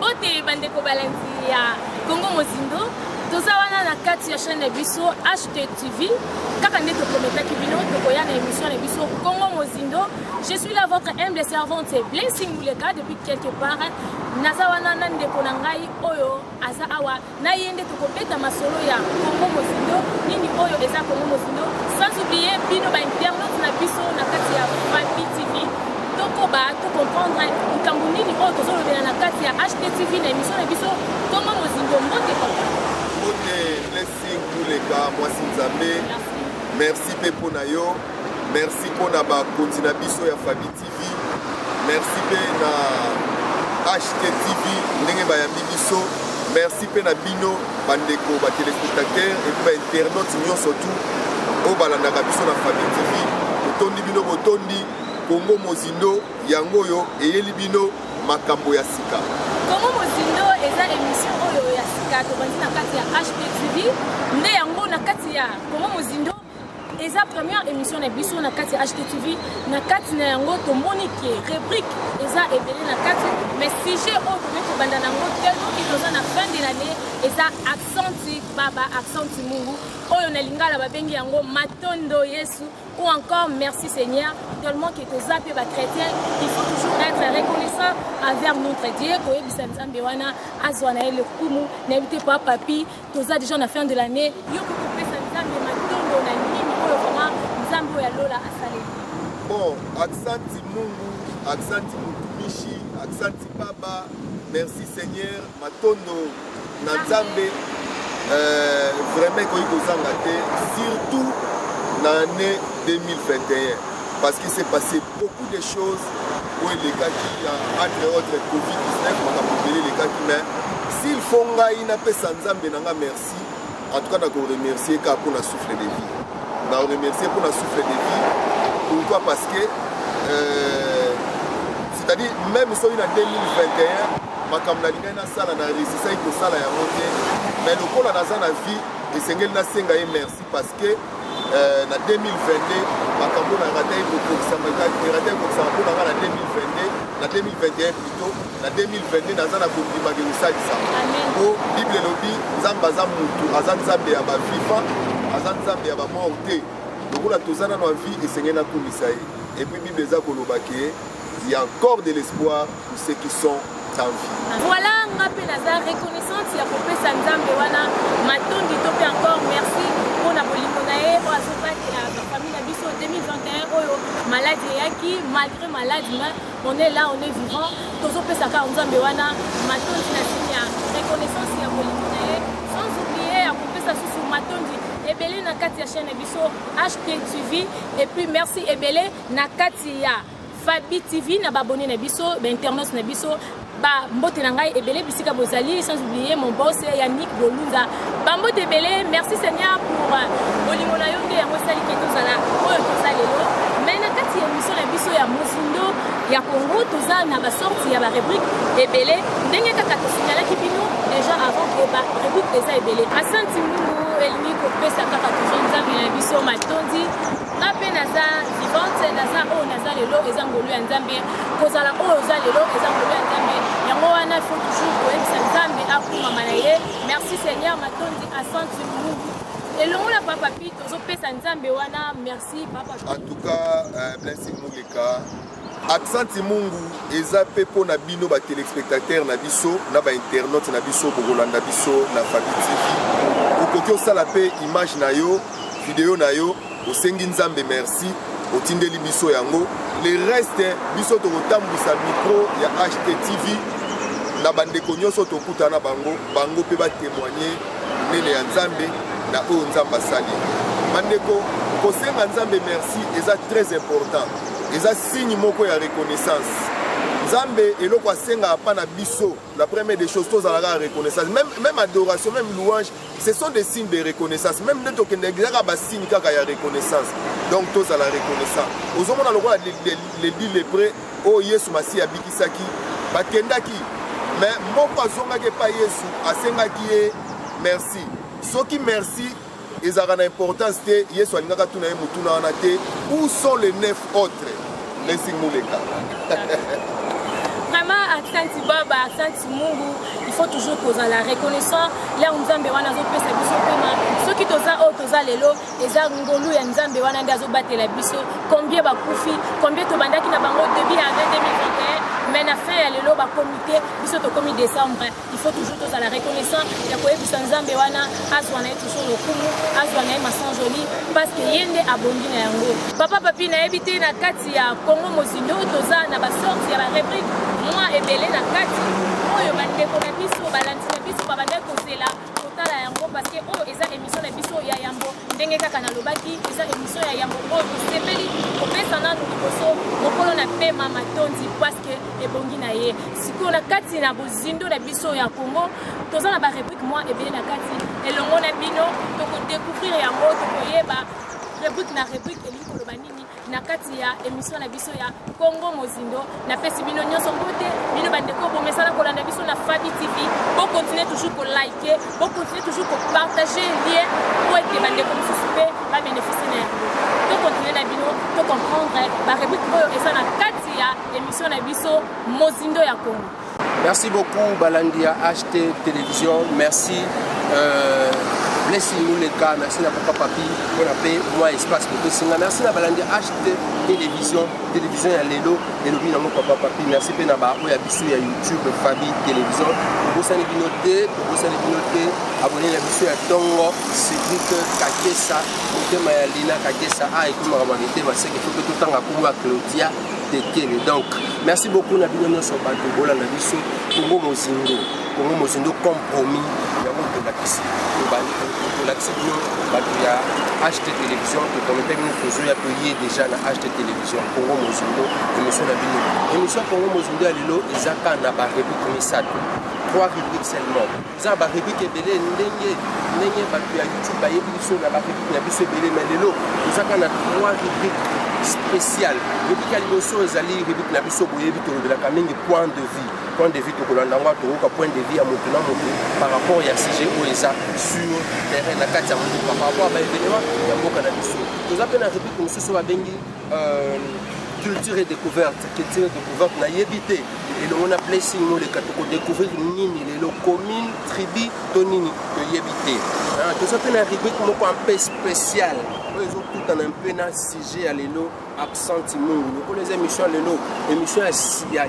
Mbote bandeko balanzi ya Congo Mozindo. Tozawana na kati ya chaîne biso HTTV. Kaka ndeko kometaki bino tokoya na émission na biso Congo Mozindo. Je suis là votre humble servante Blessing Muleka depuis quelque part. Nazawana na ndeko na ngai oyo aza awa na yende tokobeta masolo ya Congo Mozindo. Nini oyo eza Congo Mozindo. Sans oublier bino ba internaute na biso na kati ya Fabi TV. Tokoba to comprendre ikambu nini oyo tozolobela na kati ya HTTV na émission na biso Congo Mozindo mbote papa. Blessing Muleka, moi Sinzambe. Merci Pepo Nayo. Merci pour na continua biso ya Fabi TV. Merci pe na HTTV ndenge bayambi biso. Merci pe na bino bandeko ba téléspectateurs et ba internautes nyonso tout o balandaka biso na Fabi TV. Botondi bino botondi Congo Mozindo yango yo eyeli bino makambo ya sika. Congo Mozindo eza émission oyo ya sika tobandi na kati ya HTTV nde yango na kati ya Congo Mozindo eza première émission na biso na kati ya HTTV na kati na yango tomoni ke rubrique eza ebele na kati mais sujet oyo tokoki kobanda nango tellement ke toza na fin de l'année eza accenti baba accenti mungu oyo na lingala babengi yango matondo Yesu ou encore merci Seigneur tellement que toza pe ba chrétien il faut toujours être reconnaissant envers notre Dieu koyebisa nzambe wana azwa na ele kumu na ebite pa papi toza déjà na fin de l'année yo ko kopesa nzambe matondo na nini oyo vraiment nzambe ya lola asale. Bon, accenti mungu, accenti mutumishi, accenti baba, merci Seigneur, matondo na nzambe vraiment koyi kozanga te surtout l'année 2021 parce qu'il s'est passé beaucoup de choses où les gars qui entre autres Covid-19 on a les gars qui mais s'il faut ngaina pe sanzambe nanga merci en tout cas d'accord remercier car pour la souffle de vie on remercier pour la souffle de vie pourquoi parce que c'est-à-dire même si on est en 2021 makamna lingana sala na réussite iko sala ya moté mais le kola naza na vie et sengel na senga merci parce que na 2022 makambo na raté beaucoup na 2022 na 2021 plutôt na 2022 naza na kondima ke usalisa po bible lobi nzamba za mutu aza nzambe ya ba viva aza nzambe ya ba morte lokola tozana na vie et sengel na kumisa et puis bible za koloba ke il y a encore de l'espoir pour ceux qui sont en vie. Voilà, on appelle la reconnaissance ya kopesa nzambe wana matondi tope encore merci pour la bolimonae pour azopaki ya famille na biso 2021 oyo maladie yaki malgré maladie on est là on est vivant tozopesa ka nzambe wana matondi na sinya reconnaissance ya bolimonae sans oublier ya kopesa susu matondi ebele na kati ya chaîne biso HTTV et puis merci ebele na kati ya Fabi TV na babonné na biso ba internautes na biso ba mbote na ngai ebele bisika bozali sans oublier mon boss Yannick Bolunda ba mbote ebele merci Seigneur pour bolingo na yo nde yango sali ke tozala oyo tozalelo mais na kati ya émission na biso ya Mozindo ya Congo toza na ba sortie ya ba rubrique ebele ndenge kaka tosignalaki bino déjà avant que ba rubrique eza ebele asanti mungu elingi kopesa kaka toujours nzambe na biso matondi ngape naza vivante naza oyo naza lelo eza ngolu ya nzambe kozala oyo eza lelo eza ngolu ya nzambe yango wana il faut toujours koyebisa nzambe akumama na ye merci Seigneur matondi asanti mungu elongo la papa pi tozopesa nzambe wana merci papa en tout cas Blessing Muleka accenti mungu eza pe po na bino ba téléspectateurs na biso na ba internautes na biso bokolanda biso na Fabi TV okoki osala pe image na yo vidéo na yo osengi nzambe merci otindeli biso yango le reste biso tokotambwisa micro ya HTTV na bandeko nyonso tokutana bango pe batémoigner nene ya nzambe na oyo nzambe asali bandeko kosenga nzambe merci eza très important eza signe moko ya reconnaissance nzambe eloko asenga apa na biso la première des choses tozalaka reconnaissance même adoration même louange ce sont des signes de reconnaissance même nde tokende ezaka basigne kaka ya reconnaissance donc tozala reconnaissant ozomona lokola les dix lépreux oyo yesu masi abikisaki bakendaki mais moko azongaki epai yesu asengaki ye merci soki merci ezalaka na importance te yesu alingaka tuna ye motuna wana te où sont les 9 autres Blessing Muleka vraiment accent baba accent mungu il faut toujours kozala reconnaissant là nzambe wana azopesa biso pema soki toza o toza lelo eza ngolu ya nzambe wana nde azobatela biso combien bakufi combien tobandaki na bango début ya 2021 mais na fin ya lelo bakomite biso tokomi décembre il faut toujours tozala reconnaissant ya koyebisa nzambe wana azwa na ye toujours lokumu azwa na ye masanjoli parce que ye nde abondi na yango papa papi nayebi te na kati ya Congo mozindo toza na basorti ya barubrique mwa ebele na kati oyo bandeko na biso balandi na biso babanda kozela kotala yango parce que oyo eza émission na biso ya yambo ndenge kaka nalobaki eza émission ya yambo oyo tosepeli kopesa nanu liboso mokolo na pema matondi parce que ebongi na ye sikoyo na kati na bozindo na biso ya Congo toza na barubrique mwa ebele na kati elongo na bino tokodécouvrir yango tokoyeba rubrique na rubrique elingi koloba nini na kati ya émission na biso ya Congo mozindo na pesi bino nyonso mbote bino bandeko bomesala kolanda biso na Fabi TV bo continuer toujours ko liker bo continuer toujours ko partager lien pour ete bandeko mosusu pe ba bénéficier na yango to continuer na bino to comprendre ba rubrique oyo eza na kati ya émission na biso mozindo ya Congo. Merci beaucoup Balandia HT Télévision, merci Blessing nous les gars, merci à Papa Papi, on a payé moi espace pour Blessing, merci à Balandia HT Télévision, télévision à Lelo, et le binôme Papa Papi, merci à Naba, on a bisu à YouTube, Fabi Télévision, pour vous noter, abonnez la bisu à Tongo, Cédric Kakessa, Motema Lina Kakessa, et comme on va dire, c'est qu'il faut que tout le temps à Claudia. Donc, merci beaucoup Nabino sur Batobola Nabiso, Congo Mozindo compromis, HT Télévision, que comme nous faisons payer déjà la HT Télévision, Congo Mozindo, émission Nabino. Émission Congo Mozindo à Lilo, Isaka n'a pas répliqué ça. 3 rubriques seulement. Ça va répliquer belé, n'engue, YouTube, ba émission n'a pas répliqué Nabiso belé, mais Lilo, Isaka n'a 3 rubriques spécial. Rubrique à l'émotion, les alliés, rubrique na biso boye vite de la camine point de vue. Point de vue to kolandangwa to ka point de vue à maintenant par rapport à CG OESA sur terrain na kati ya mutu par rapport à événement ya mboka na biso. Nous appelons la rubrique mususu ba bengi culture et découverte. Culture et découverte na yebité. Et on a placé nous les katoko découvrir nini les communes, tribus to nini to yebité. Nous appelons la rubrique moko un peu spécial. Ils ont tout un peu na sujet à l'élo accent mungu. Pour les émissions à l'élo, émission à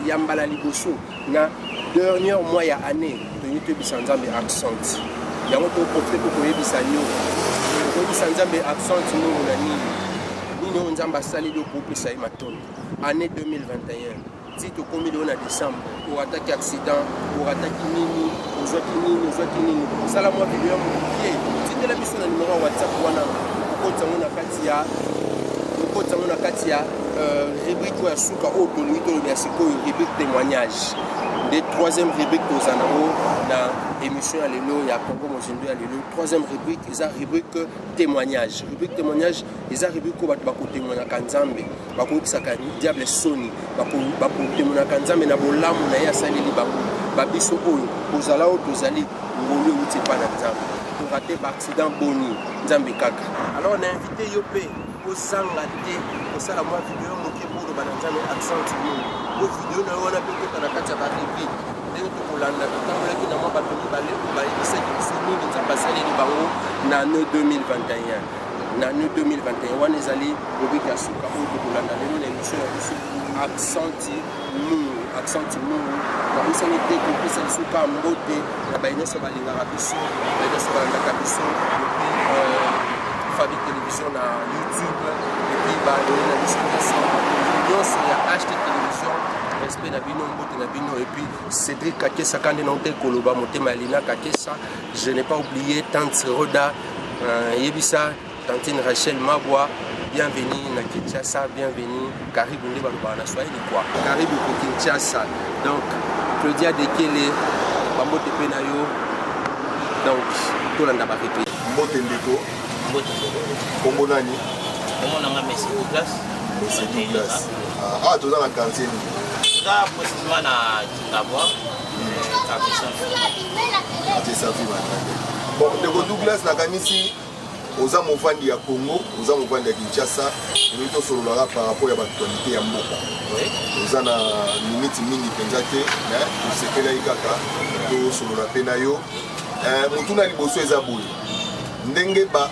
Yambala Liboso, na dernier mois ya année de YouTube Sanzambe accent. Il y a un autre portrait pour y bisanyo. Pour Sanzambe accent mungu na nini. Nino nzamba sali do groupe sa maton. Année 2021. Si tu commis on a décembre pour attaquer accident, pour attaquer nini, aux autres nini. Ça la moi vidéo mon pied. Si tu la mission na numéro WhatsApp wana na kati ya rubrique ya suka o to nuito ya sikoyo rubrique témoignage de troisième rubrique tozanango na émission ya lelo ya Congo Mozindo ya lelo troisième rubrique eza rubrique témoignage eza rubrique ko bato bakotémoigna kanzambe bakobisaka diable soni bakotémoigna nzambe na bolamu na ye asaleli bango babiso oyo kozala o tozali ngolo uti pa na nzambe pour rater accident boni nzambe kaka. Alors on a invité Yopé au Sangate au sala moi vidéo moké pour le bananzano accent nous au vidéo na on a peut-être na kati ya baribi ndenge to kolanda totambola ki na mwa bato mibale ko ba ebisa ki soni nzamba saleli bango na année 2021 na année 2021 wana ezali rubrique ya suka o to kolanda lelo na émission ya biso accent mungu na biso ni te ko pesa suka mbote na bainoso balingaka biso bainoso balandaka biso Fabi Télévision na YouTube et puis bah na biso nyonso ya HT Télévision respect na bino mbote na bino et puis Cédric Kakessa kande na te koloba motema Lina Kakessa je n'ai pas oublié Tante Roda Yebisa Tantine Rachel Mabwa bienvenue na Kinshasa bienvenue karibu ndi baloba na Swahili quoi karibu ku Kinshasa donc Claudia Dekele bambote pe na yo donc tolanda ba répéter mbote ndeko Kombo nani? Kombo nanga Messi Douglas. Messi Douglas. Ah, tu as la cantine. Là, précisément na Kingabwa. Bon, Ndeko Douglas na kamisi oza movandi ya Congo, oza movandi ya Kinshasa, nous to solola par rapport à l'actualité ya mboka. Oza na minute mingi penza te, to sekela ikaka to solola pena yo. Mutuna liboso eza boye. Ndenge ba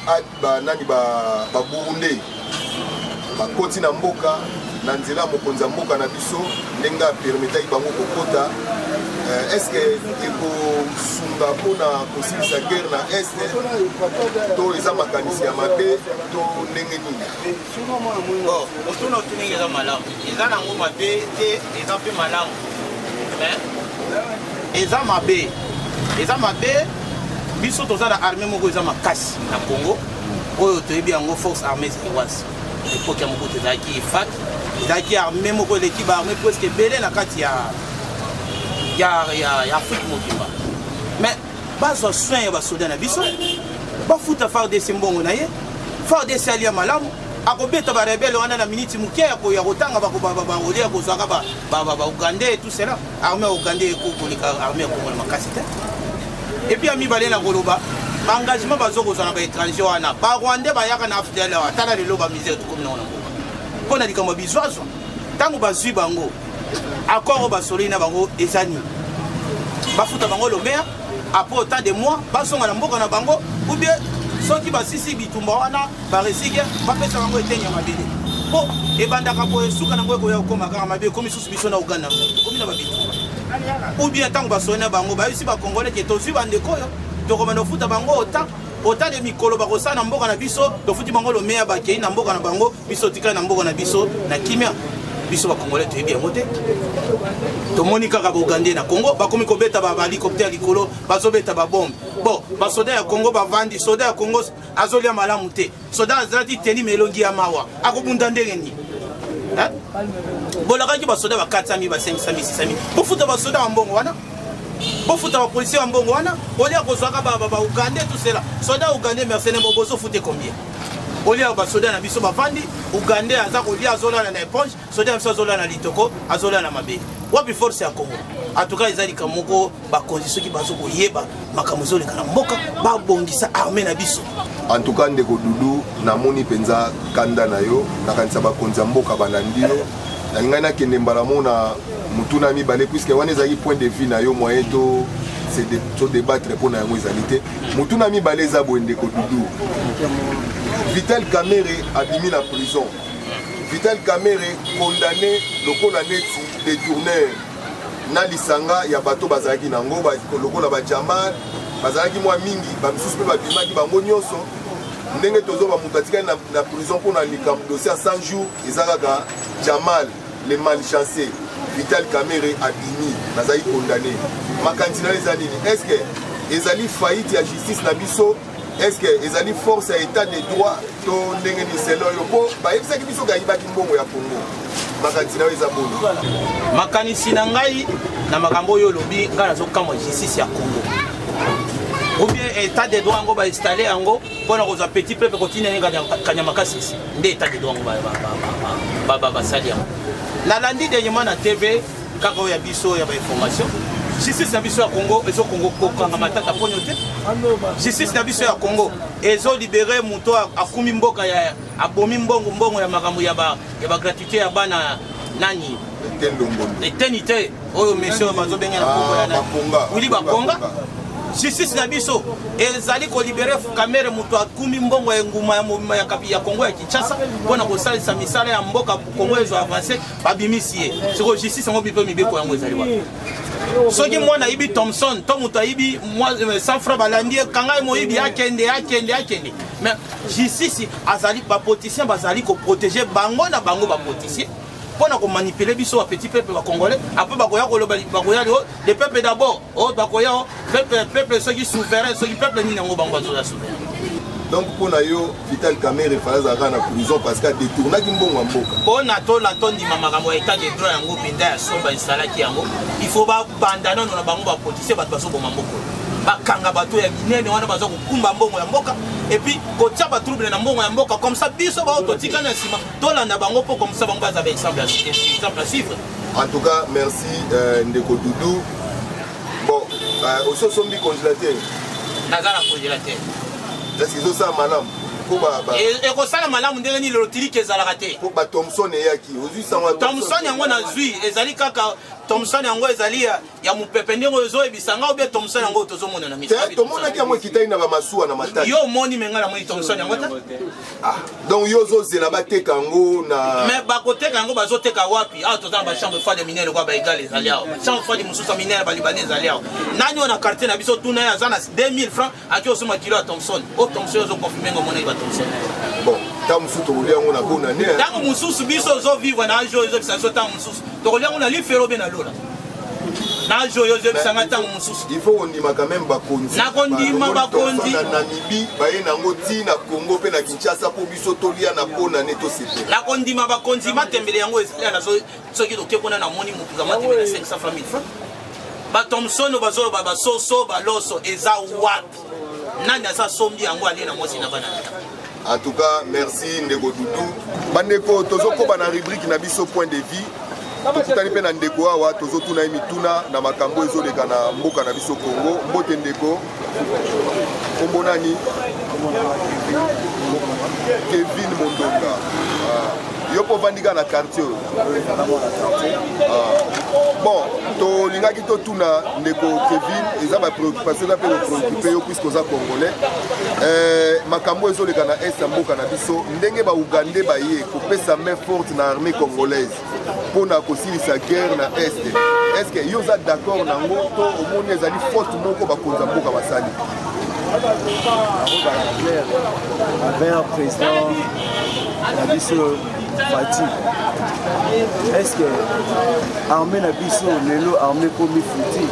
nani ba Burundi ba koti na mboka na nzela mokonzi ya mboka na biso ndenge permettre bango kokota. Est-ce que ekosunga mpona kosilisa guerre na este to eza makanisi ya mabe to ndenge nini? Otuna otuningi eza malamu, eza nango mabe te, eza mpe malamu. Eza mabe biso toza na armée moko eza makasi na Congo oyo toyebi yango force armée zéroise. Epoke ya moko tezalaki FAT, ezalaki armée moko eleki baarmée presque ebele na kati ya Afrique mobimba. Mais bazwa soin ya basoda na biso bafuta FARDC mbongo na ye, FARDC alia malamu akobeta barebele wana na miniti muke ya kotanga bakolia kozwaka baugandais et tout cela. Armée ougandais ekokoleka armée ya Congo na makasi te. Et puis amibale na koloba engagement bazokozwa na baétranger wana barwandais bayaka na afdel awa tala lelo bamisere tukomi na wana mboka mpo na likambo bizwazwa ntango bazwi bango accord basololi na bango ezani bafuta bango lomea après autant de mois basonga na mboka na bango ou bien soki basisi bitumba wana baresige bapesa bango eteni ya mabele po ebandaka po esuka nango ekoya kokoma kaka mabe ekomi susu biso na Uganda ekomi na babitumba ou bien ntango basoli na bango bayebisi bakongole ke tozwi bandeko oyo tokomanda kofuta bango autant de mikolo bakosala na mboka na biso tofuti bango lomea bakei na mboka na bango biso tikali na mboka na biso na kimia biso bakongole toyebi yango te tomoni kaka baugandais na Congo bakomi kobeta bahélicoptère likolo bazobeta babombe bon basoda ya Congo bavandi soda ya Congo azolia malamu te soda azalaki teni melongi ya mawa akobunda ndenge nini bolakaki basoda ba 400 ba 500 600 bofuta basoda wa mbongo wana bofuta ba policier wa mbongo wana olia kozwaka ba ugandais tout cela soda ugandais mercenaires bozo fute combien olia basoda na biso bavandi ugandais aza kolia azolala na éponge soda biso azolala na litoko azolala na mabe wapi force ya Congo en tout cas ezali kamoko bakonzi soki bazo koyeba makambo ezoleka na mboka babongisa armée na biso. En tout cas ndeko Dudu namoni penza kanda na yo nakanisa bakonzi ya mboka banandi yo na ngai nakende mbala mona mutuna mibale puisque wana ezali point de vue na yo moyen to débattre mpona yango ezali te mutuna mibale eza boye ndeko Dudu. Vital Kamerhe abimi na prison. Vital Kamerhe condamné lokola neti détourneur na lisanga ya bato bazalaki nango lokola ba Jamal bazalaki mwa mingi bamisusu mpe babimaki bango nyonso ndenge tozoba moto atikali na prison mpona likambo dossier ya 100 jours eza kaka Jamal le malchancé. Vital Kamerhe abimi nazali condamné makanisi na eza nini? Est-ce que ezali faillite ya justice na biso? Est-ce que ezali force ya état de droit to ndenge ni selo yo po bayebisaki biso gayibaki mbongo ya Congo makanisi na eza bono? Makanisi na ngai na makambo oyo lobi ngai nazokamwa justice ya Congo ou bien état de droit yango bainstalle yango mpona kozwa petit peuple continue kanyama kasisi nde état de droit yango basali yango nalandi dernièrement na TV kaka oyo ya biso ya bainformation justice na biso ya Congo ezo Congo kokanga matata ponyo te. Justice na biso ya Congo ezo libérer muto akumi mboka ya abomi mbongo ya makambo ya ba gratuité ya bana nani eternité oyo monsieur bazobenga na Congo ya na Wili Bakonga. Justice na biso ezali ko libérer Kamerhe muto akumi mbongo ya nguma ya mobima ya Congo ya Kinshasa mpona kosalisa misala ya mboka Congo ezo avancer babimisi ye siko justice yango bipe mibeko yango ezali wapi? Soki mwana ibi Thompson to muto ibi sans francs balandi kanga moyibi akende mais justice azali ba politicien bazali ko protéger bango na bango ba politicien pona ko manipuler biso ba petit peuple ba congolais après bakoya ko bakoya le peuple d'abord bakoya peuple soki souverain soki peuple ni ngo bango zo souverain. Donc pour yo Vital Kamerhe fallait aller en prison parce qu'il a détourné mbongo mboka. Pona to la tondi makambo état de droit yango pinda ya somba installaki yango il faut ba bandana na bango ba politicien ba baso ko mamboko bakanga bato ya minene wana bazo kukumba mbongo ya mboka et puis kotia ba trouble na mbongo ya mboka comme ça biso ba ototika na sima to landa bango po comme ça bango ba za exemple à suivre. En tout cas merci ndeko Dudu. Bon au sombi congélateur. Nazara congélateur. Est-ce qu'ils ont ça madame? ekosala malamu ndenge nini lotilike ezalaka te po Thomson eyaki ozwi sango Thomson yango nazwi ezali kaka Thomson yango ezali ya mopepe ndenge ozoyebisanga obe Thomson yango tozomona na misa tomonaki yango ekitaki na bamasuwa na mataki yo omoni menga na moni Thomson yango te donc yo ozozela bateka yango na mais bakoteka yango bazoteka wapi awa tozala bachambre froide minere kwa baegale ezali awa bachambre froide mosusu ya minere balibane ezali awa nani oyo na quartier na biso tuna ye aza na 2000 francs aki osoma kilo ya Thomson o Thomson ozokonfirme ngo omona ye ba Thomson bon ntango mosusu tokolia yango na bona ne ntango mosusu biso ozovivre na ajo ezobisa biso ntango mosusu tokolia yango na lifero be na lola na ajo oyo ezobisanga ntango mosusu il faut kondima quand même bakonzi nakondima bakonzi na Namibie baye nango ti na Congo mpe na Kinshasa po biso tolia na mpona ne tosepela nakondima bakonzi matembele yango ezali na soki toke kuna na moni motuka matembele na 500 francs 1000 francs bathomson bazoloba basoso baloso eza wapi nani aza sombi yango alie na mwasi na bana en tout cas merci ndeko Dudu bandeko tozokoba na rubrique na biso point de vie tokutani mpe na ndeko awa tozotuna ye mituna na makambo ezoleka na mboka na biso Congo mbote ndeko kombo nani Kevin Mondonga yo mpo vandika na quartier oyo bon tolingaki totuna ndeko Kevin eza bapréoccupation eza mpe kopreoccupe yo puisque oza congolais makambo ezoleka na est ya mboka na biso ndenge baugande baye kopesa main forte na armée congolaise mpona kosilisa guerre na est est-ce que yo oza d'accord nango to omoni ezali faute moko bakonzi ya mboka basali avec un président na biso Fati est-ce que armée na biso lelo armée komi futi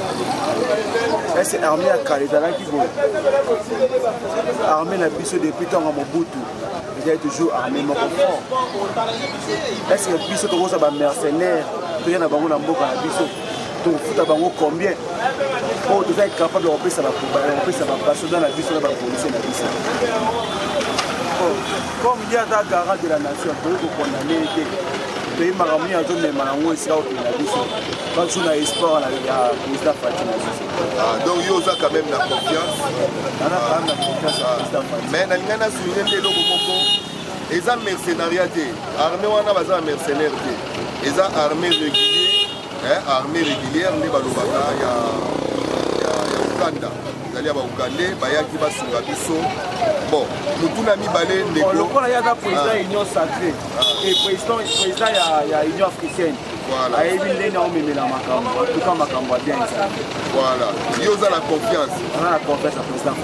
est-ce que armée ya kala ezalaki boye armée na biso depuis ntango ya Mobutu ezali toujours armée moko fort est-ce que biso tokoza bamercenaire toya na bango na mboka na biso tokofuta bango combien oyo toza capable ya kopesa basoda na biso na bapolisier na biso comme il y a un garant de la nation, il faut condamner les pays maramuni à zone de Malango et ça au pays la biso. Quand on a espoir, il y a président Fatima. Donc il y a quand même la confiance. On a quand même la confiance à président Fatima. Mais dans le souligné les locaux, ils ont mercenariat, armée on a besoin de mercenaires, ils ont armée régulière, les balobaka, il y a Uganda. Ils ont Uganda, bayaki basunga biso. Bon, nous tous n'avons pas les négociations. Le rôle de la président de l'Union sacrée et président de l'Union africaine. Voilà. Il y a voilà. Il y a la confiance. On a la confiance à président.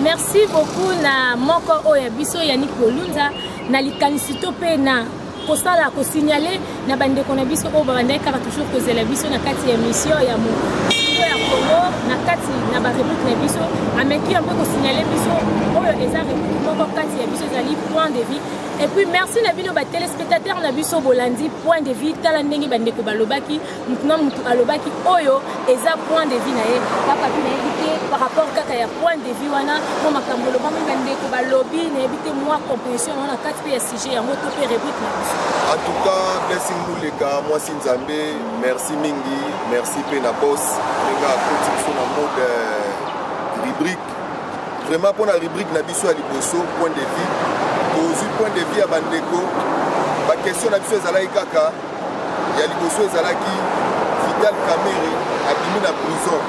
Merci beaucoup na moko oya biso Yannick Bolunza na likanisito pe na kosala ko signaler na bande ko na biso ko bande ka toujours kozela biso na kati ya mission ya mo ya Congo na kati na ba république na biso ameki un peu ko signaler biso oyo eza république moko kati ya biso zali point de vie. Et puis merci na bino ba téléspectateurs na biso bolandi point de vie tala ndenge bande ko balobaki maintenant mutu alobaki oyo eza point de vie na ye papa na éviter par rapport kaka ya point de vie wana ko makambo lo ba bande ko balobi na éviter moi compréhension na kati pe ya sujet ya moto pe république na biso. En tout cas, blessing nous les gars, moi Sinzambe, merci Mingi, merci Pena Boss, les gars, continue dans le mode rubrique. Vraiment pour la rubrique Nabiso à Liboso, point de vie. Pour point de vie à Bandeko, la question Nabiso Ezalaki Kaka, il y a Liboso Ezalaki, Vital Kamere, à Bimi la prison.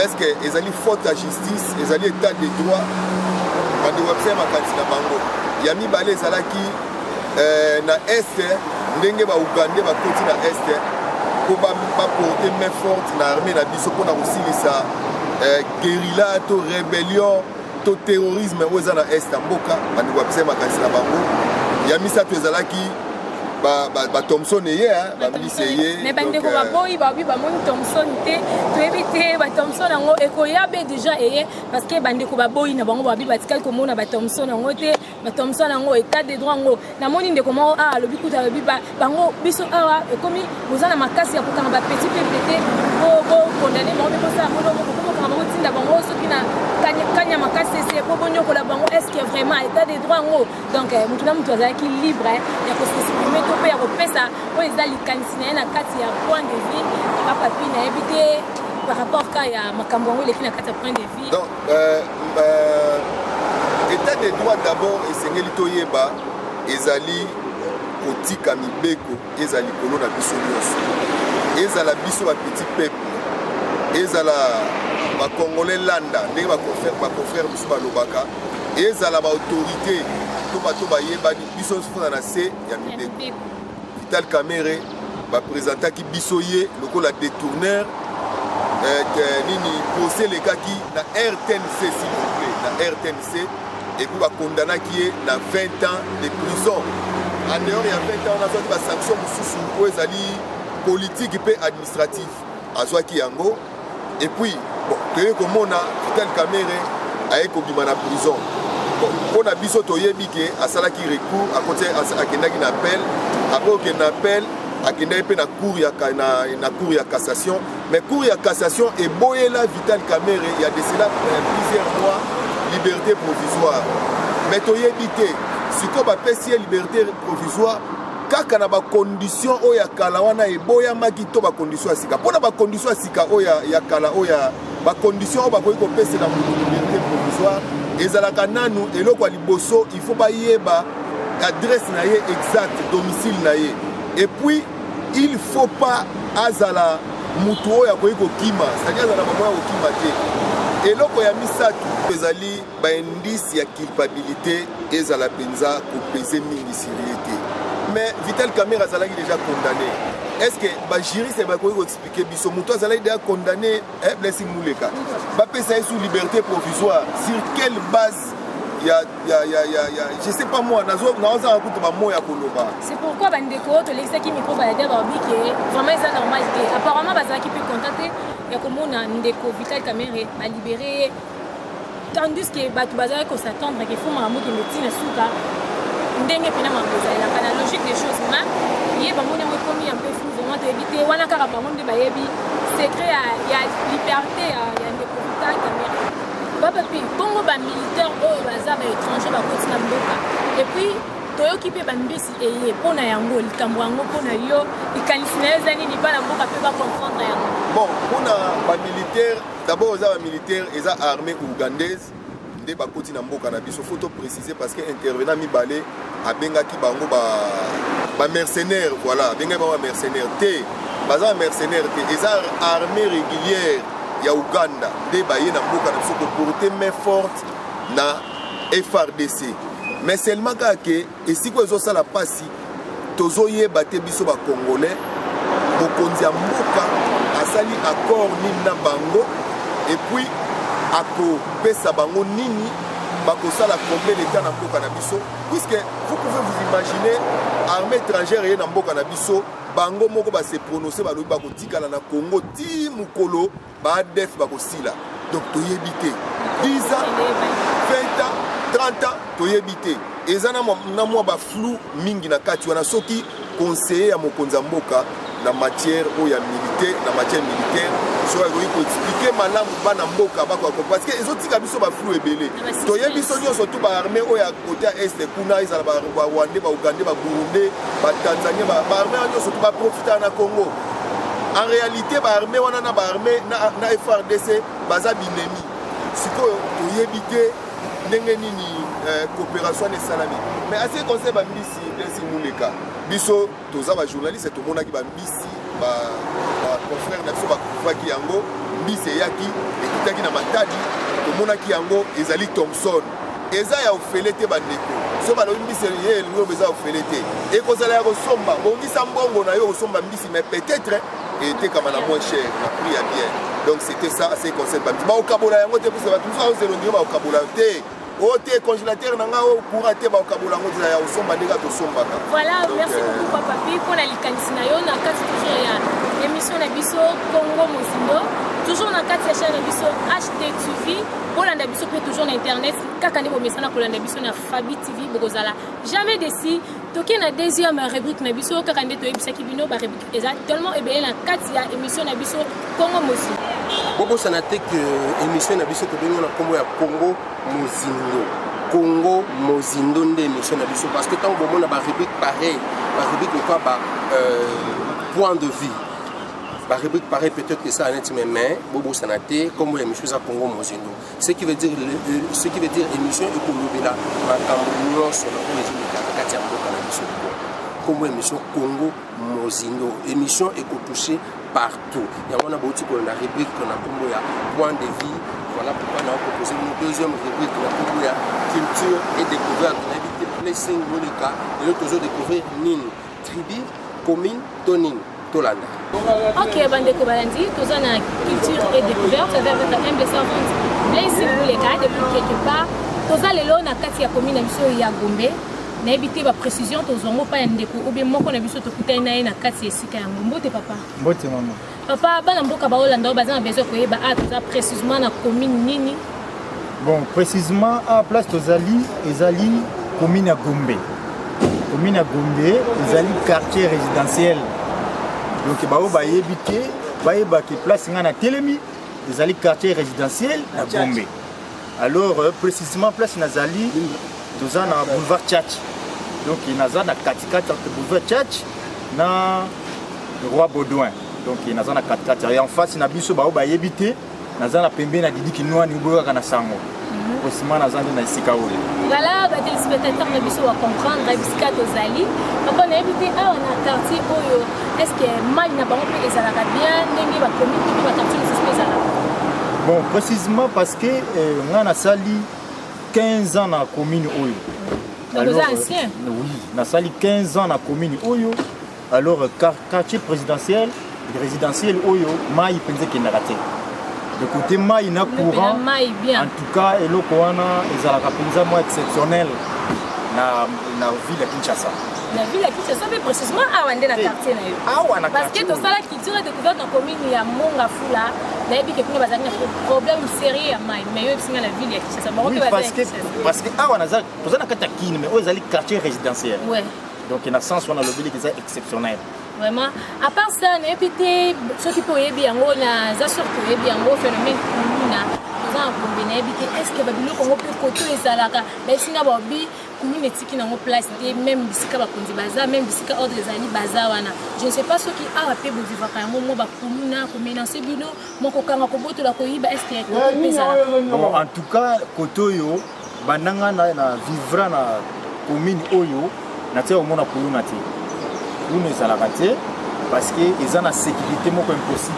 Est-ce que Ezali faute à justice, Ezali état de droit, Bandeko Wapse Makatina Bango, Yami Balé Ezalaki, na est ndenge ba Uganda ba koti na est ko ba porter main forte na armée na biso pona kosilisa guérilla to rébellion to terrorisme oza na est mboka bandi kwa psema kasi na bango ya misato ezalaki ba Thomson ye ba milise ye mais bande ko ba boy ba bi ba moni Thomson te to éviter ba Thomson ngo ekoyabe déjà eye parce que bande ko ba boy na bango ba bi ba tikali ko mona ba Thomson ngo te ba Thomson ngo état de droit ngo na moni ndeko mo lobi kuta lobi ba bango biso awa ekomi bozana makasi ya kokanga ba petit pété bo condamné mo ko sa mo ko kanga mo tinda bango soki na kanya makasi c'est po bonyo ko la bango est-ce que vraiment état de droit ngo donc mutu na mutu azaki libre ya ko s'exprimer to pe ya ko pesa o ezali kanisina na kati ya point de vie ba papi na éviter par rapport ka ya makambo ngo lekina kati ya point de vie donc état de droit d'abord esengeli toyeba ezali kotika mibeko ezali likolo na biso nyonso ezala biso bapetit peuple ezala bacongolais landa ndenge baconfrère mosusu balobaka ezala baautorité to bato bayebani biso nyonso na se ya mibeko. Vital Kamerhe baprésentaki biso ye lokola détourneur nini procès lekaki na RTNC s'il vous plaît na RTNC et puis bakondanaki ye na 20 ans de prison. En dehors ya 20 ans on azwaki basanction mosusu oyo ezali politique mpe administratif azwaki yango et puis bon toyei komona Vital Kamerhe aye kobima na prison. Mpo na biso toyebi ke asalaki recours akendaki na appel après okende na appel akendaki mpe na cour ya cassation mais cour ya cassation eboyela Vital Kamerhe ya de cela plusieurs mois liberté provisoire mais toyebi te sikoyo bapesi ye liberté provisoire kaka na bacondition oyo ya kala wana eboyamaki to bacondition ya sika mpo na bacondition ya sika oyo ya kala oyo bacondition oyo bakoki kopesela moto liberté provisoire ezalaka nanu eloko ya liboso il faut bayeba adresse na ye exact domicile na ye et puis il faut pas azala mutu oyo akoki kokima c'est-à-dire azala bamoya kokima te eloko ya misatu ezali baindice ya culpabilité ezala mpenza kopese mingi sirie te mais Vital Kamerhe azalaki déjà condamné est-ce que bajuriste bakoki koexplike biso moto azalaki déjà condamné Blessing Muleka bapesa ye sous liberté provisoire sur quelle base je sais pas moi naozala kutu bamoya koloba. C'est pourquoi bandeko tolekisaki micro balade babi ke vraiment eza normal te apparemment bazalaki mpe contacté ya komona ndeko Vital Kamerhe balibéré tandis que bato bazalaki kosattendre ke fo makambo kende ntina suka ndenge mpena makambo ezalelaka na logique des choses ma ye bamoni yango ekomi un peu flou vraiment toyebi te wana kaka bango nde bayebi secret ya liberté ya ndeko Vital Kamerhe bapapi bongo bamilitaire oyo baza baétranger bakoti na mboka epuis toyoki mpe bambisi eye mpo na yango likambo yango mpo na yo likanisi na yo eza nini bana mboka mpe bacomprendre yango. Bon mpona bamilitaire d'abord eza bamilitaire eza armée ougandaise nde bakoti na mboka na biso faut to préciser parce que intervenant mibale abengaki bango bamercenaire voilà abengaki bango bamercenaire te baza bamercenaire te eza armée régulière ya Uganda nde baye na mboka na biso koporte main forte na FRDC mais seulement kaka ke esiko ezosala mpasi tozoyeba te biso bacongolais mokonzi ya mboka asali accord nini na bango epuis akopesa bango nini bakosala combien de temps na mboka na biso puisque vous pouvez vous imaginer armée étrangère eye na mboka na biso bango moko base prononcer balobi bakotikala na Congo ti mokolo baadef bakosila donc toyebi te 10 ans 20 ans 30 ans toyebi te eza na mwa baflou mingi na kati wana soki conseiller ya mokonzi ya mboka na matière oyo ya militaire na matière militaire soki akoki koexplike malamu bana mboka bakoka parce que ezotika biso baflou ebele toyebi biso nyonso tu baarmée oyo ya kote ya este kuna ezala barwande baugande baburunde batanzanie baarmée wana nyonso tu baprofitaka na Congo en réalité baarmée wana na baarmée na FRDC baza binemi sikoyo toyebi te ndenge nini coopération esalami mais assez conseil bambisi Blessing Muleka biso toza bajournaliste tomonaki bambisi baconfrère na biso bakufaki yango mbisi eyaki ekitaki na Matadi tomonaki yango ezali Thompson eza ya ofele te bandeko so balobi mbisi ye elingi eza ofele te ekozala ya kosomba bongisa mbongo na yo kosomba mbisi mais peut-être etekama na moins cher na prix ya bien donc c'était ça assez conseil bambisi baokabola yango te puisque bato mosusu aozelongi baokabola te o te congélateur na nga o courant te baokabola yango ezala ya kosomba ndenge tosombaka. Voilà, merci beaucoup papa pi mpona likanisi na yo na kati toujours ya émission na biso Congo Mozindo toujours na kati ya chaîne na biso HTTV bolanda biso mpe toujours na internet kaka nde bomesana kolanda biso na Fabi TV bokozala jamais déci toke na deuxième rubrique na biso kaka nde toyebisaki bino barubrique eza tellement ebele na kati ya émission na biso Congo Mozindo bobosana te ke émission na biso tobengi na nkombo ya Congo Mozindo Congo Mozindo nde émission na biso parce que ntango bomona barubrique pareil barubrique lokwa point de vue Par rubrique pareil, peut-être que ça en est mais Bobo Sanaté, comme l'émission à Congo Mozindo. Ce qui veut dire émission économique là, comme l'émission Congo Mozindo. Émission éco-touchée partout. Il y a un abouti pour la rubrique qu'on a comme point de vie. Voilà pourquoi on a proposé une deuxième rubrique qu'on a comme culture et découverte. On a évité Blessing Monica et nous toujours découvrir Nin, tribu, commune, Tonin, Tolanda. Ok, Bandeko Balandi, tous en culture et découverte avec votre humble servante Blessing Monica depuis quelque part. Tous en l'élo na kati ya commune na biso ya Gombe. Na évité ba précision tous en pas ndeko ou bien moko na biso to kutana na kati ya sika ya Mbote papa. Mbote maman. Papa, bana mboka ba Holanda ba za besoin ko yeba tout précisément na commune nini. Bon, précisément à place Tozali, ezali commune à Gombe. Commune à Gombe, ezali quartier résidentiel. Donc ba ba yebité, ba yeba ki place ngana Telemi, ezali quartier résidentiel à Gombe. Alors précisément place Nazali, tozana boulevard Tchatch. Donc inaza na katikati entre boulevard Tchatch na Roi Baudouin. Donc naza na katikati et en face na biso ba ba yebité, naza na pembe na Didi Kinwa ni boya kana sango. Précisément naza na isika ole. Voilà, les téléspectateurs na biso va comprendre bisika tozali. Papa na yebité a na quartier oyo. Est-ce que mal na bango pe ezalaka bien ndenge ba commune pe ba quartier ezalaka? Bon, précisément parce que on a sali 15 ans dans la commune Oyo. Donc vous êtes ancien? Oui, on a sali 15 ans dans la commune Oyo. Alors, quartier présidentiel Oyo, Maï pense qu'il n'a raté. De côté Maï, il y a courant. En tout cas, et le Koana, ils ont la moi exceptionnel dans la ville de Kinshasa. La ville de Kinshasa, mais précisément à Wande dans le quartier. Parce que tout ça, la culture est découverte dans la commune, il y a Monga Fula. Il y a des problèmes sérieux à Maï, mais il y a aussi la ville de Kinshasa. Oui, parce que à Wanaza, tout ça, il y a un quartier résidentiel. Donc, il y a un sens où on a le ville qui est exceptionnel. Vraiment. À part ça, on a évité ce qui peut être bien, on a surtout bien un phénomène commun. Est-ce que Babylone Congo peut côté les alaka, mais si na babi commune etiki na place même bisika ba kondi baza même bisika ordre les ali baza wana. Je ne sais pas ce qui a rappelé vous vivre quand moment ba commune ko mélanger bino moko kanga ko boto la ko yiba est-ce que bon, en tout cas kotoyo bananga na vivra na commune oyo na te omona kuluna te. Nous les alaka te parce que ils ont la sécurité moko impossible.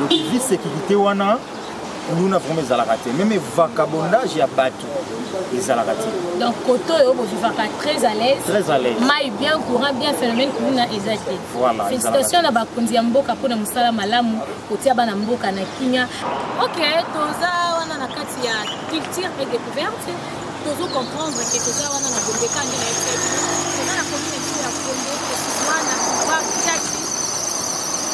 Donc vie sécurité wana nous avons vraiment raté. Même le vagabondage, il y a battu. Ils ont raté. Donc, Koto, vous vivez très à l'aise. Très à l'aise. Maï bien courant, bien phénomène que vous avez exalté. Voilà. Félicitations à Bakundi Mboka pour nous salam malamu, Kotia Bana Mboka na Kenya. Ok, Toza, on a la culture et découverte. Tozo comprendre que Toza, on a la Gombe quand il a été. Toza la communauté à Congo, on a pouvoir Tchachi.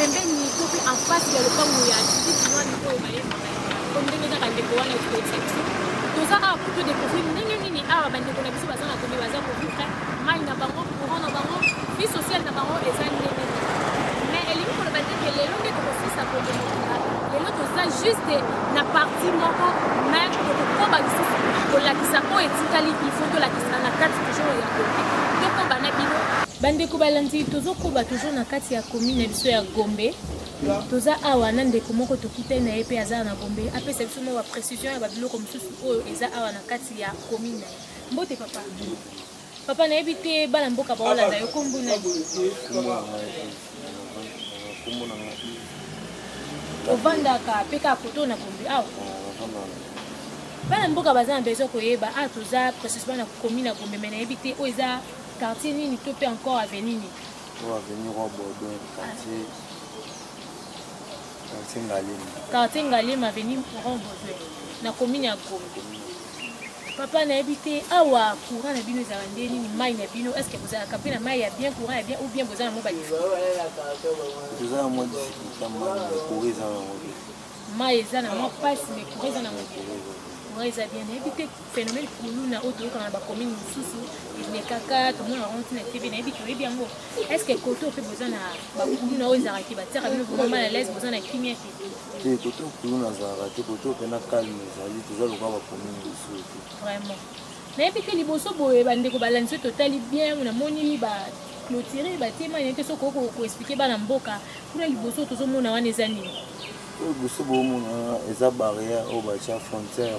Pembeni, tout en face, il y a le camp où il y a dit que nous avons comme ndenge kaka ndeko wana exception tozaka plutôt découvrir ndenge nini awa bandeko na biso baza na komi baza kovivre mai na bango courant na bango vie sociale na bango eza ndenge mais elingi koloba ndenge lelo nde tokofisa kodemoka lelo toza juste na parti moko mais tokokoba lisusu kolakisa oyo etikali ifo tolakisa na kati toujours ya Gombe tokoba na bino bandeko balandi tozokoba toujours na kati ya commune na biso ya Gombe. Toza awa ndeko moko tokute na ye pe aza na Gombe apesa biso mo ba précision ya babiloko mosusu oyo eza awa na kati ya commune na ye. Mbote papa. Papa na ebite bala mboka ba Holanda yo kombu na. Ovanda ka peka koto na Gombe awa. Bala mboka baza na besoin ko yeba toza précisément na commune na Gombe mais na ebite oyo eza quartier nini to pe encore avenir ni. Avenir Roi Baudouin quartier quartier Ngalema avenue Roi Baudouin na commune ya Gombe. Papa na habité awa courant na bino za ndeni ni mai na bino est-ce que vous avez capé na mai ya bien courant ya bien ou bien vous avez mobile vous avez moi courant za mai za na moi passe mais courant za na mobile courant za bien habité phénomène kuluna auto kana ba commune mususu ne kaka tout le monde rentre na TV na habité bien ngo est-ce que côté peut besoin na ba kuluna o za ki ba tsaka bino vraiment mal à l'aise besoin na kimia ki côté kuluna za raté côté pena calme zali toujours le ba commune mususu vraiment na habité liboso boye bande ko balance total bien on a moni ba clôturer batima ene te soko koexplike bana mboka kuna liboso tozomona wana eza nini oyo liboso bomona eza barrière oyo batia frontière ya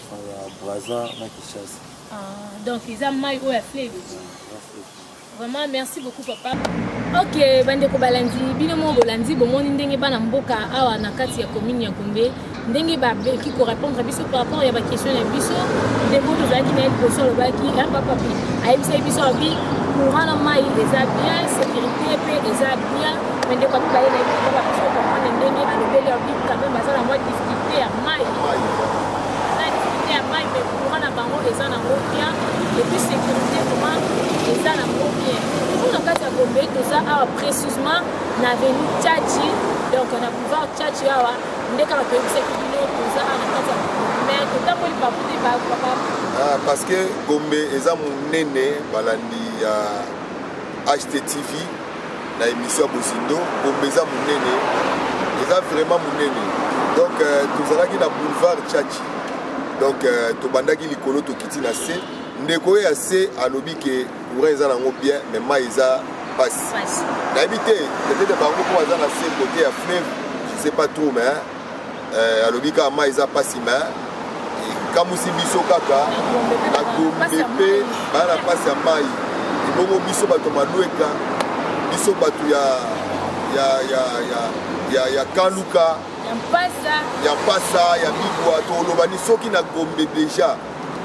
Brazza na Kinshasa. Donc eza mai oyo ya fleuve. Vraiment merci beaucoup papa. Ok, bandeko balandi bino mo bolandi bomoni ndenge bana mboka awa na kati ya commune ya Gombe ndenge ba ki ko répondre biso par rapport ya ba question ya biso ndeko tozaki na liboso lobaki ya papa pi ayebisa biso abi courant na mai eza bien sécurité pe eza bien mais ndeko pa yena biso ba biso comprendre ndenge alobeli abi quand même bazala moi difficulté ya mai mais courant na bango eza na bien et puis sécurité comment eza na bien toujours dans kati ya Gombe toza awa précisément na avenue Tchachi donc on a pouvoir Tchachi awa ndeka bakoyebisa kibino toza awa na kati ya mais totamboli babude papa parce que Gombe eza monene balandi ya HTTV na émission ya Bosindo Gombe eza monene eza vraiment monene donc tozalaki na boulevard Tchachi donc tobandaki likolo tokiti na se ndeko ya se alobi ke courant eza nango bien mais mai eza passe nayebi te peut-être bango mpo aza na se côté ya fleuve je sais pas trop mais alobi kaka mai eza passe mais kamusi biso kaka na Gombe mpe baa na passe ya mai ebongo biso bato malweka biso bato ya Kaluka ya Mpasa ya Bigwa tolobani soki na Gombe deja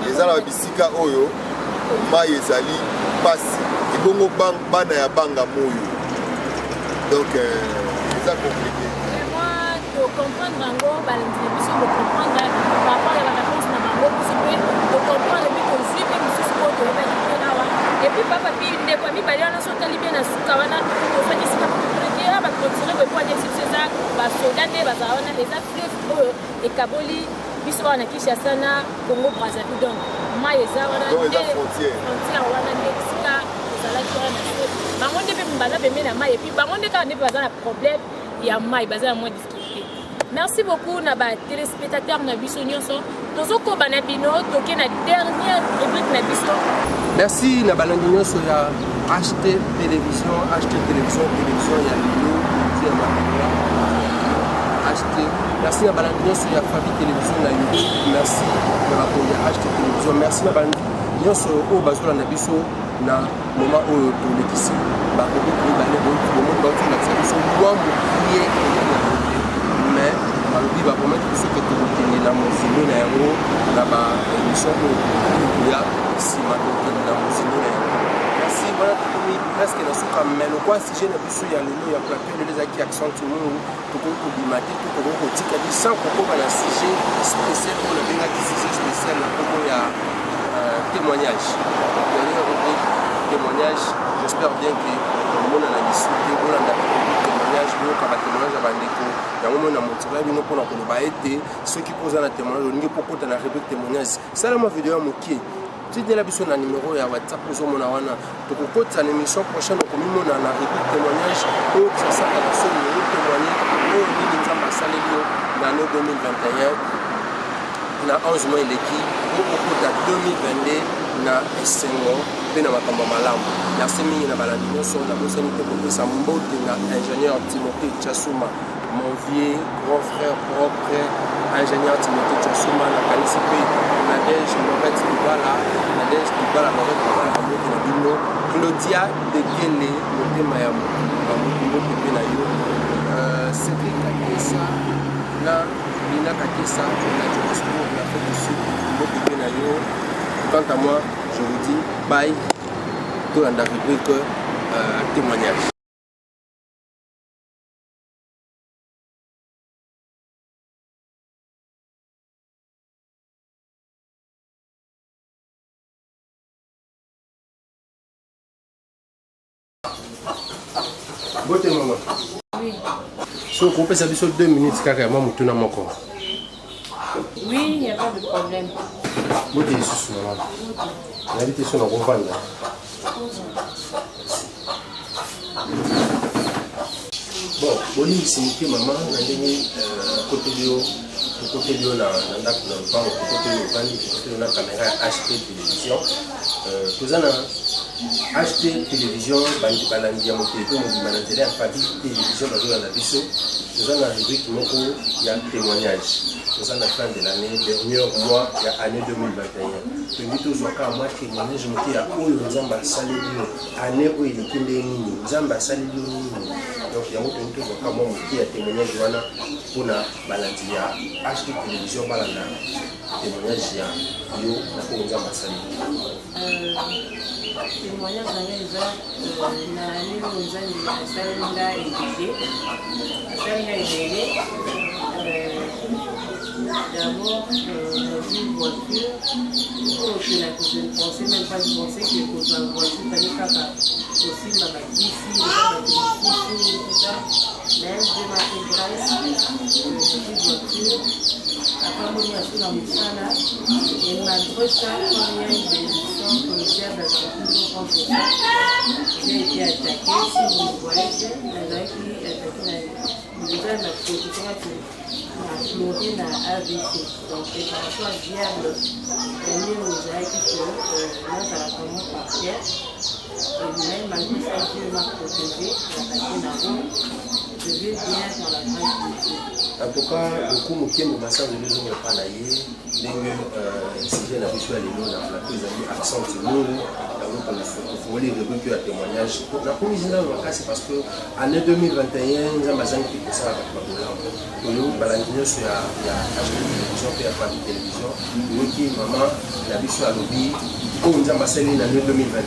eza na bisika oyo mai ezali pasi ebongo bana ya banga moyo donc eza compliqué vraiment to comprendre yango balandi biso ko comprendre par rapport à la réponse na bango biso pe to comprendre bi ko suivre biso ko to ba ki na wa et puis papa pi ndeko mi bali wana so tali bien na suka wana to fani sika protéger ba continuer ko pour dire ça ba soda te ba wana les africains oyo e kaboli biso wana Kinshasa na Congo Brazzaville donc mai eza wana frontière wana Mexique ezalaki wana bango nde mpe baza pembe na mai et puis bango nde kaka nde baza na problème ya mai baza na moins difficulté. Merci beaucoup na ba téléspectateurs na biso nyonso tozokoba na bino toke na dernière rubrique na biso. Merci na balandi nyonso ya HT télévision ya lelo ya makala HT. Merci na balandi nyonso ya Fabi télévision na YouTube. Merci na bakonzi ya HT télévision. Merci na balandi nyonso oyo bazolanda biso na moment oyo tolekisi bakoki koyebane bomoto baotolakisa biso lwambo ye mais balobi bakomaki biso ke tokokende na mozindo na yango na baémission oyo ya nsima tokende na mozindo na yango merci wana tokomi presque na suka mais lokwa sujet na biso ya lelo ya plateau lelo ezalaki accent mungu tokoki kobima te to tokoki kotikali sans kokoba na sujet spécial oyo nabengaki sujet spécial na kombo ya témoignage. Témoignage, j'espère bien que le monde a discuté, on a témoignage, on a témoignage à Bandeko, il y a un moment où on a motivé, on a été ceux qui posent un témoignage, on a beaucoup de rubrique témoignage. C'est la vidéo à Mouki. Si tu as besoin d'un numéro à WhatsApp, tu as une émission prochaine, on a une rubrique témoignage, ou ça sert à ce numéro témoigner, ou on a l'année 2021. Na 11 mois l'équipe pour 2022 na esengo pe na makambo malamu merci mingi na balandi nyonso na bosani te kopesa mbote na ingénieur Timothée Tchasouma mon vieux grand frère propre ingénieur Timothée Tchasouma na kanisi pe Nadège Lorette Dubala mbote na bino Claudia Dekele motema ya mbote pe na yo Cédric Kakesa na Lina Kakesa, la Johannesburg, la fête du Sud, beaucoup de Nayo. Quant à moi, je vous dis bye. Tout dans la rubrique témoignage. Beauté maman. Oui. Si on coupe ça 2 minutes carrément, je vais mon corps. Oui, il n'y a pas de problème. Vous êtes sous maman. La vie est sur le revendre. Bon, bonne c'est maman, on a gagné côté de côté de la caméra acheter télévision. Nous avons acheté télévision, nous avons télévision, nous avons une rubrique qui il y a témoignage. Nous avons la fin de l'année, dernier mois, il y a l'année 2021. Nous avons toujours un témoignage, nous avons année où il est donc il y a toujours un témoignage pour la maladie, acheter télévision, témoignage, témoignage dans les heures, d'abord, une voiture, je ne pensais même pas que la voiture, fallait pas aussi ma ici, tout ça. Mais je m'a fait grâce, une voiture. Après, on a fait dans le salon, et malgré ça, quand il y a une bénédiction policière j'ai été attaqué. Si vous voyez, qui attaqué déjà la production a plongé dans AVC. Donc, c'est par rapport à diable, on est aux actes qui sont là, ça va vraiment partir. Et même, malgré ça, Dieu m'a protégé, attaqué la route. Je vais bien dans la grâce de Dieu. En tout cas, beaucoup de gens qui sont venus nous parler, si j'ai la visuelle et nous, la prise d'accent, nous, il faut les recueillir à témoignage. La première c'est parce que l'année 2021, nous avons besoin de ça avec nous, balanguer sur la télévision, faire pas de télévision, nous qui maman, la visuelle à lobby, nous avons passé l'année 2021.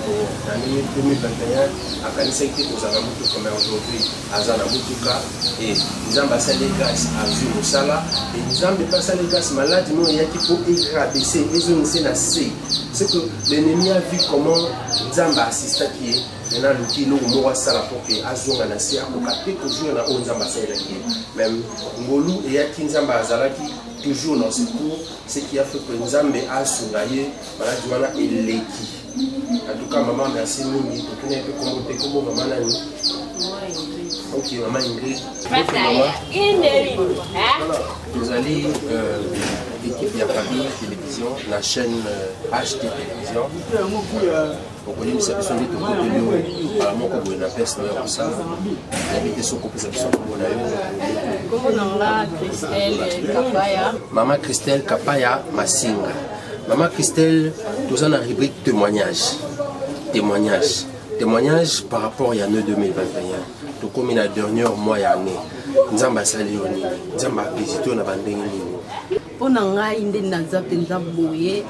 L'année 2021, à Kaniseki, nous avons tout comme aujourd'hui, à Zanamutuka, et nous avons passé les gaz à Zumosala, et nous avons passé les gaz malades, nous il y a qui faut rabaisser, et nous c'est que l'ennemi a vu comment Zamba assista qui est maintenant le kilo moa sala pour que azonga na sia pour capter toujours na Zamba sala qui même ngolu et ya kinzamba azalaki toujours dans ce cours ce qui a fait que Nzambe a soulaillé voilà du mana eleki. En tout cas maman merci nous pour qu'on ait pu commenter comment maman nani. Ok maman Ingrid. Nous allons équipe de la famille télévision, la chaîne HT télévision. On connaît une sélection de tout côté de l'eau. Alors, moi, comme on a fait, c'est comme ça. L'habité sont coupés, c'est comme on a eu. Comment on a Christelle Kapaya? Maman Christelle Kapaya Massinga. Maman Christelle, nous avons une rubrique témoignage. Témoignage par rapport à l'année 2021. Tout comme il y a dernier mois et année. Nous avons salé, nous avons visité, nous avons pour nanga inde naza penza boye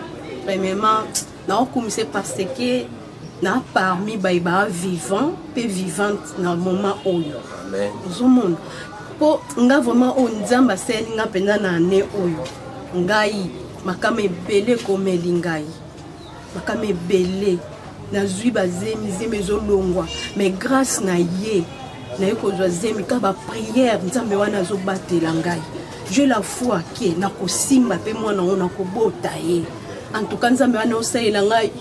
premièrement na commencer parce que na parmi ba vivant pe vivante na moment oyo amen zo monde po nga vraiment on nzamba sel nga penza na ne oyo ngai makame belé comme lingai makame belé na zui bazemi zemi zo longwa mais grâce na ye na ko zo zemi ka ba prière nzambe wana zo batela ngai. J'ai la foi que na kosimba pe moi na kobota ye. En tout cas nzambe wana osalela ngai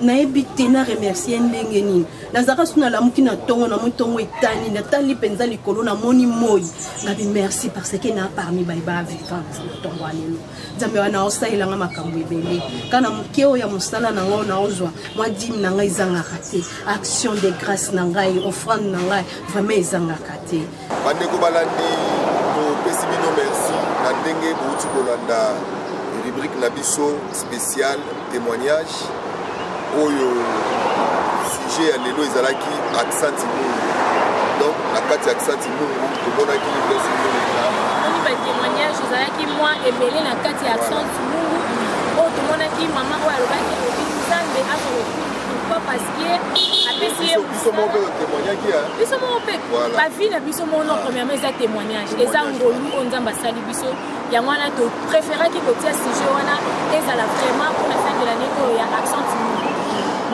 na ebite na remercier ndenge nini. Nazaka suna la muki na tongo na mutongo etani na tali penza likolo na moni moi. Ngabi merci parce que na parmi ba vivant na tongo alelo. Nzambe wana osalela nga makambo ebele. Kana mukeo ya musala na ngo na ozwa. Moi dim na ngai zanga kate. Action de grâce na ngai, offrande na ngai vraiment zanga kate. Bandeko balandi Pesibino merci na ndenge bouti kolanda rubrique na biso spécial témoignage oyo sujet ya lelo ezalaki accent mungu donc na kati accent mungu tomonaki Pesibino oni ba témoignage ezalaki moi ebele na kati accent mungu oyo tomonaki mama oyo alobaki Nzambe akolo parce que biso mo pe témoignage ya biso mo pe ba vie na biso mo no premièrement ça témoignage les angolu on Nzamba sali biso ya wana to préférer ki kotia sujet wana ezala vraiment pour la fin de l'année ko ya accent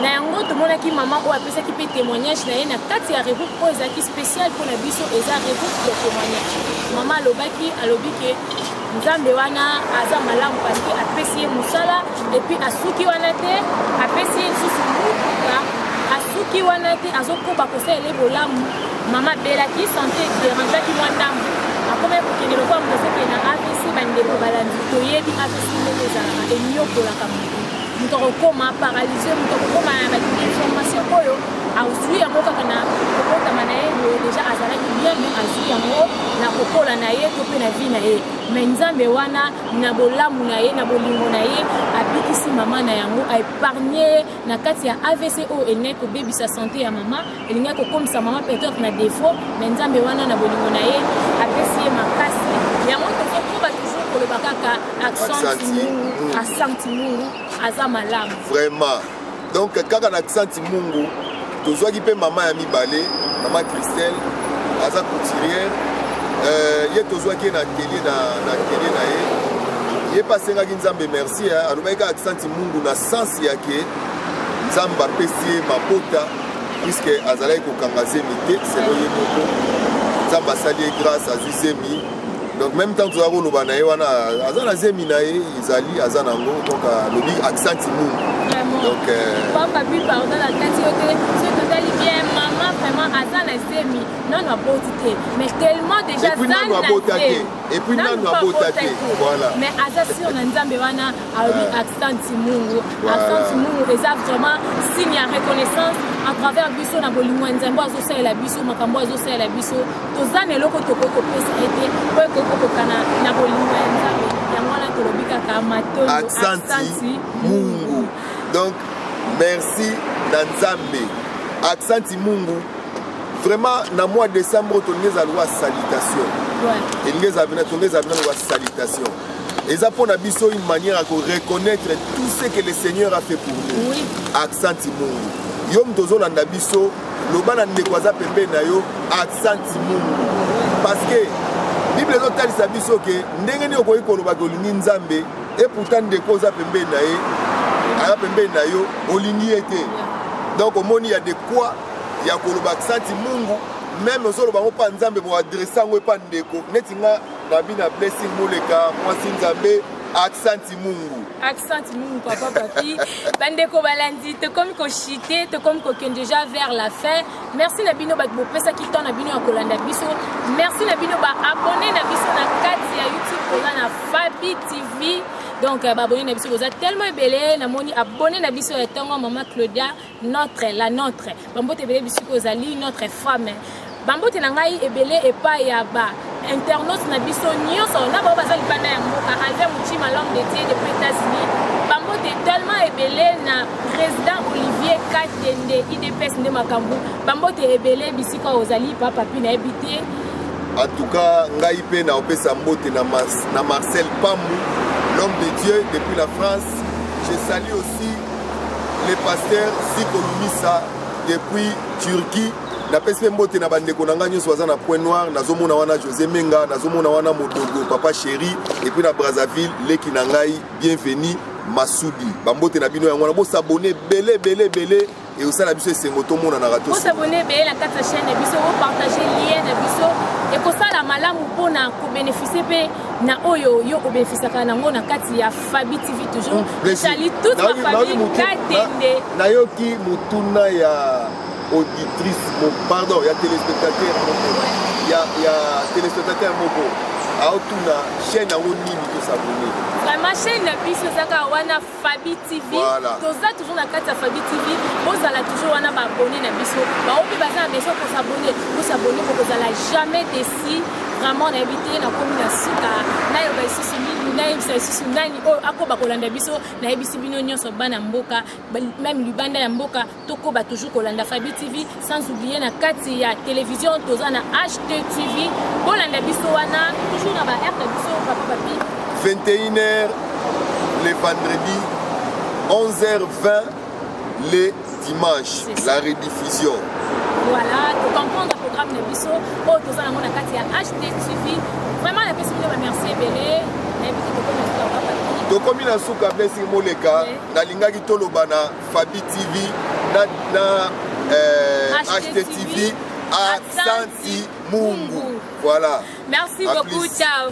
na yango to mona ki mama o apesa ki pe témoignage na ye na kati ya rubrique po ezaki spécial pour la biso eza rubrique de témoignage mama alobaki alobiki Nzambe wana aza malamu parce que apesi musala et puis asuki wana te apesi susu muka asuki wana te azokoba kosa ele bolamu mama belaki santé dérangeaki mwa ndambo bakome kokende lokola moto azokende na AVC bandeko balandi toyebi AVC ndenge ezalaka enyokolaka moto moto akokoma paralyse moto akokoma na bainformation oyo azwi yango kaka na kokotama na ye boye deja azalaki bien me azwi yango na kokola na ye to mpe na vie na ye me nzambe wana na bolamu na ye na bolingo na ye abikisi mama na yango aépargne ye na kati ya AVC oyo elingai kobebisa santé ya mama elingai kokomisa mama peut-être na défaut me nzambe wana na bolingo na ye apesi ye makasi yango tozokoba toujours koloba kaka accent mungu aza malamu vraiment donc kaka na accent mungu tozwaki mpe mama ya mibale mama Christelle aza couturière ye tozwaki ye na atelier na ye ye mpe asengaki nzambe merci alobaki kaka accent mungu na sensi yake nzambe apesi ye mabota puiske azalaki kokanga zemi te selo ye moko nzambe asali ye grâce azwi zemi donc même temps tozala koloba na ye wana aza na zemi na ye ezali aza nango donc alobi accent mungu donc papa bi pardon la kati yo te soki totali bien mama vraiment aza na zemi nano aboti te mais tellement déjà nanu abota te et puis nanu abota te voilà mais aza sur na nzambe wana alobi accent mungu accent mungu eza vraiment signe ya reconnaissance à travers biso na bolingo ya nzambe azosalela biso makambo azosalela biso toza na eloko tokoki kopesa ete po ekoki kokokana na bolingo ya nzambe yango wana tolobi kaka matondo accent mungu. Donc, merci Nanzambe. Accent Mungu. Vraiment, dans le mois de décembre, on a loi salutation. Et on a loi salutation. Et ça, pour nous, une manière à reconnaître tout ce que le Seigneur a fait pour nous. Oui. Accent Mungu. Yom tozo landa biso, loba na ndekwaza pembe na yo, accent Mungu. Parce que, Bible est sa biso que, ndenge ni okoyi koloba kolingi nzambe, et pourtant ndekwaza pembe na ye, aya pembe na yo olingi ete donc omoni ya de quoi ya koloba accent mungu même ozoloba ngo pa nzambe bo adressa ngo pa ndeko neti nga na bina blessing moleka mwasi nzambe accent mungu papa papi bandeko balandi te comme ko chité te comme ko ken déjà vers la fin merci na bino bat bo pesa ki ton na bino ya kolanda biso merci na bino ba abonner na biso na kati ya YouTube koza na Fabi TV. Donc, abonné na biso boza tellement ébélé, na moni abonné na biso etongo maman Claudia, la nôtre. Bambote ébélé biso kozali notre femme. Bambote na ngai ébélé et pas ya ba. Internaute na biso nyonso na ba bazali bana ya mboka avec mutima l'homme de Dieu depuis États-Unis. Bambote tellement ébélé na président Olivier Katende IDPS nde makambu. Bambote ébélé bisika ozali papa pi na habité. En tout cas, ngai pe na opesa mbote na Marcel Pamou. L'homme de Dieu depuis la France. Je salue aussi les pasteurs Ziko Lumisa depuis Turquie. Na pese mbote na bandeko na nga nyonso baza na Point Noir, nazomona wana José Menga, nazomona wana Modogo, Papa Chéri, et puis na Brazzaville, Leki na ngai, bienvenue Masudi. Bambote na bino yango na bo s'abonner belé et aussi la biso esengo to mona na rato. Bo s'abonner belé la carte chaîne na biso, bo partager lien na biso et ko sala malamu pona ko bénéficier pe na oyo yo ko bénéficier kana ngo na kati ya Fabi TV toujours. Je salue toute ma famille Katende. Na yoki mutuna ya auditrice, pardon, il y a téléspectateur, il y a téléspectateur moko. Aotuna chaîne en ligne to s'abonner. Vraiment chaîne na biso zaka wana Fabi TV. Voilà. Toza toujours na kati ya Fabi TV. Bozala toujours wana ba abonner na biso. Ba opi baza na maison pour s'abonner. Pour s'abonner pour kozala jamais déçu. Vraiment na habité na commune ya Suka. Na yo ba isusu mingi na yo isusu nani o akoba kolanda biso na ebisi bino nyonso bana mboka même libanda ya mboka tokoba toujours kolanda Fabi TV sans oublier na kati ya télévision toza na HTTV kolanda biso wana toujours na ba RT biso papa papi 21h le vendredi 11h20 le dimanche la rediffusion. Voilà, pour comprendre le programme de Bisso, oh, tout ça, on a HTTV. Vraiment, la personne va remercier Belé. Donc, comme il a souka blessing moleka, na lingaki toloba na Fabi TV, na HTTV, Accent Mungu. Voilà. Merci beaucoup, ciao.